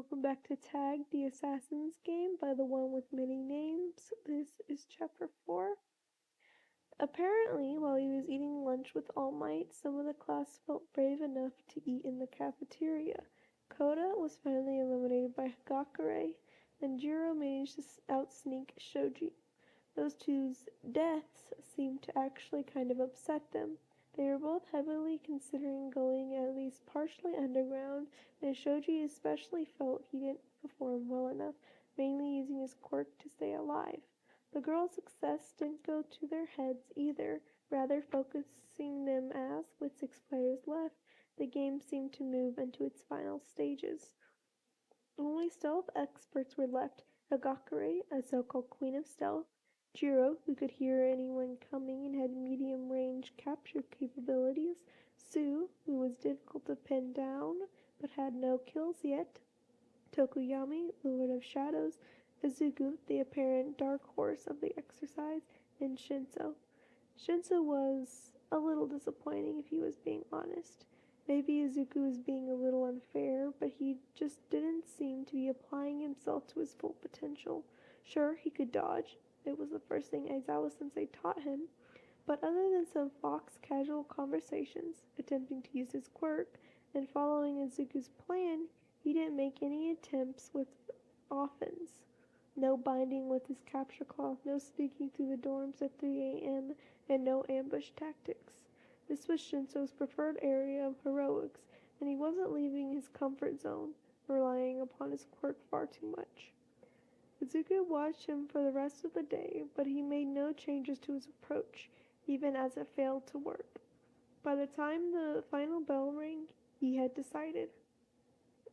welcome back to T.A.G, the Assassin's Game by the one with many names. This is chapter 4. Apparently, while he was eating lunch with All Might, some of the class felt brave enough to eat in the cafeteria. Koda was finally eliminated by Hagakure, and Jiro managed to outsneak Shoji. Those two's deaths seemed to actually kind of upset them. They were both heavily considering going at least partially underground, and Shoji especially felt he didn't perform well enough, mainly using his quirk to stay alive. The girls' success didn't go to their heads either, rather focusing them as, with 6 players left, the game seemed to move into its final stages. Only stealth experts were left: Hagakure, a so-called queen of stealth, Jiro, who could hear anyone coming and had medium-range capture capabilities, Sue, who was difficult to pin down but had no kills yet, Tokuyami, the Lord of Shadows, Izuku, the apparent dark horse of the exercise, and Shinsou. Shinsou was a little disappointing if he was being honest. Maybe Izuku was being a little unfair, but he just didn't seem to be applying himself to his full potential. Sure, he could dodge. It was the first thing Aizawa-sensei taught him. But other than some Fox casual conversations, attempting to use his quirk, and following Izuku's plan, he didn't make any attempts with offense. No binding with his capture cloth, no sneaking through the dorms at 3 a.m., and no ambush tactics. This was Shinsou's preferred area of heroics, and he wasn't leaving his comfort zone, relying upon his quirk far too much. Izuku watched him for the rest of the day, but he made no changes to his approach, even as it failed to work. By the time the final bell rang, he had decided.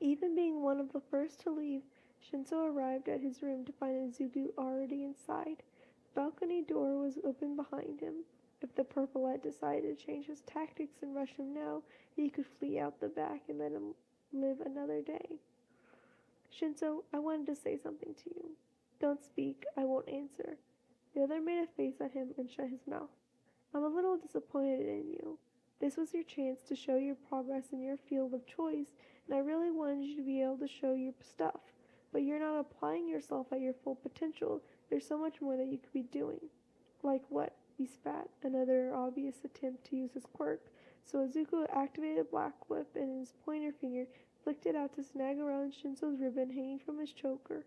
Even being one of the first to leave, Shinsou arrived at his room to find Izuku already inside. The balcony door was open behind him. If the purple-lad decided to change his tactics and rush him now, he could flee out the back and let him live another day. Shinsou, I wanted to say something to you. Don't speak, I won't answer. The other made a face at him and shut his mouth. I'm a little disappointed in you. This was your chance to show your progress in your field of choice, and I really wanted you to be able to show your stuff. But you're not applying yourself at your full potential. There's so much more that you could be doing. Like what? He spat, another obvious attempt to use his quirk, so Izuku activated Black Whip and his pointer finger flicked it out to snag around Shinsou's ribbon hanging from his choker.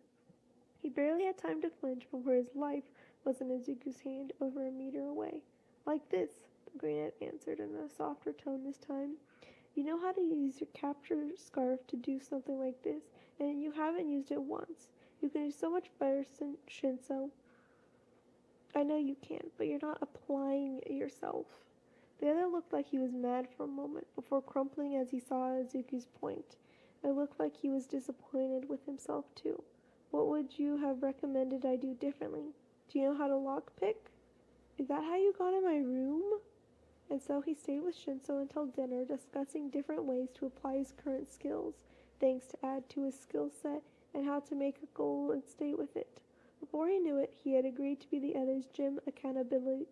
He barely had time to flinch before his life was in Izuku's hand over a meter away. Like this, the brunette answered in a softer tone this time. You know how to use your capture scarf to do something like this, and you haven't used it once. You can do so much better, Shinsou. I know you can, but you're not applying it yourself. The other looked like he was mad for a moment, before crumpling as he saw Izuku's point. It looked like he was disappointed with himself, too. What would you have recommended I do differently? Do you know how to lockpick? Is that how you got in my room? And so he stayed with Shinsou until dinner, discussing different ways to apply his current skills, things to add to his skill set, and how to make a goal and stay with it. Before he knew it, he had agreed to be the other's gym accountability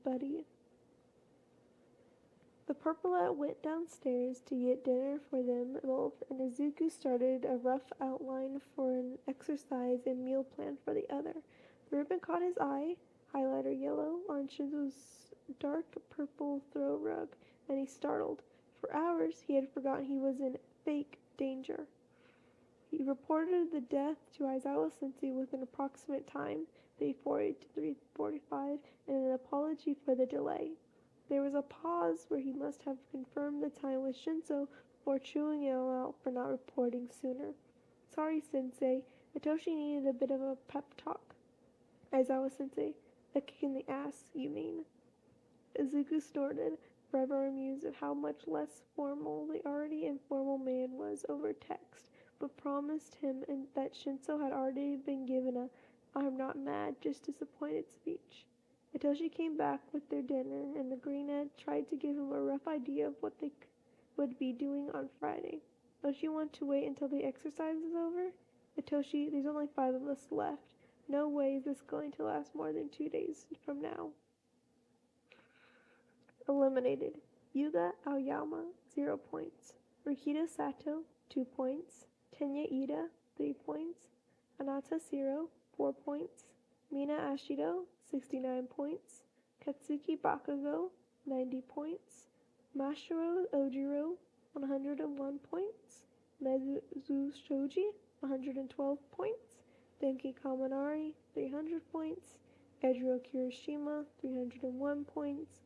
buddy. The purple-lad went downstairs to get dinner for them both, and Izuku started a rough outline for an exercise and meal plan for the other. The ribbon caught his eye, highlighter yellow, on Shinsou's dark purple throw rug, and he startled. For hours, he had forgotten he was in fake danger. He reported the death to Aizawa-sensei with an approximate time, 3:40 to 3:45, and an apology for the delay. There was a pause where he must have confirmed the time with Shinsou before chewing him out for not reporting sooner. Sorry, Sensei. Hitoshi needed a bit of a pep talk. Aizawa-sensei, a kick in the ass, you mean? Izuku snorted, forever amused at how much less formal the already informal man was over text, but promised him that Shinsou had already been given a I'm not mad, just disappointed speech. Hitoshi came back with their dinner, and the brunette tried to give him a rough idea of what they would be doing on Friday. Don't you want to wait until the exercise is over? Hitoshi, there's only 5 of us left. No way is this going to last more than 2 days from now. Eliminated. Yuga Aoyama, 0 points. Rikita Sato, 2 points. Tenya Ida, 3 points. Anata Siro, 4 points. Mina Ashido, 69 points. Katsuki Bakugo, 90 points. Mashiro Ojiro, 101 points. Mezu Shoji, 112 points. Denki Kaminari, 300 points. Edro Kirishima, 301 points.